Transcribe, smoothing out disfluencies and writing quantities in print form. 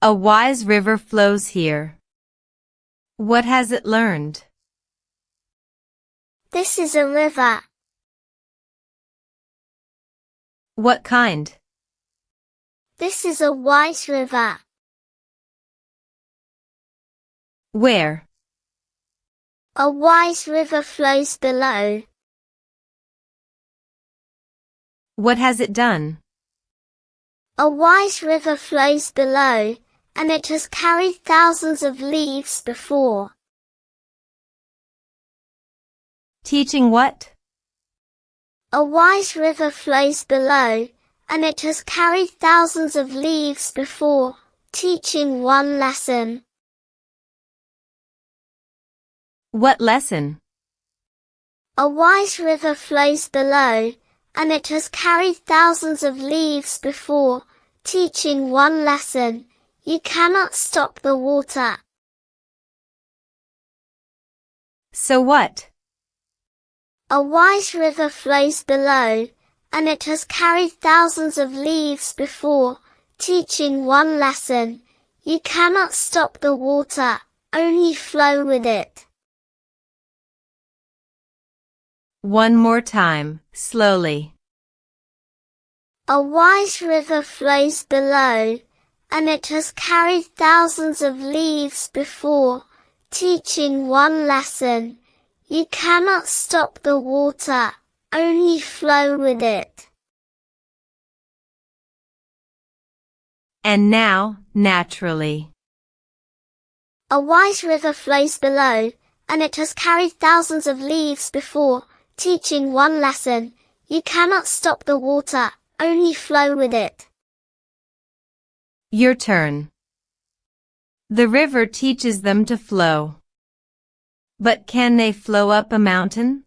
A wise river flows here. What has it learned? This is a river. What kind? This is a wise river. Where? A wise river flows below. What has it done? A wise river flows below, and it has carried thousands of leaves before. Teaching what? A wise river flows below, and it has carried thousands of leaves before, teaching one lesson. What lesson? A wise river flows below, and it has carried thousands of leaves before, teaching one lesson. You cannot stop the water. So what? A wise river flows below, and it has carried thousands of leaves before, teaching one lesson. You cannot stop the water, only flow with it. One more time, slowly. A wise river flows below, and it has carried thousands of leaves before, teaching one lesson. You cannot stop the water, only flow with it. And now, naturally. A wise river flows below, and it has carried thousands of leaves before, teaching one lesson. You cannot stop the water, only flow with it. Your turn. The river teaches them to flow. But can they flow up a mountain?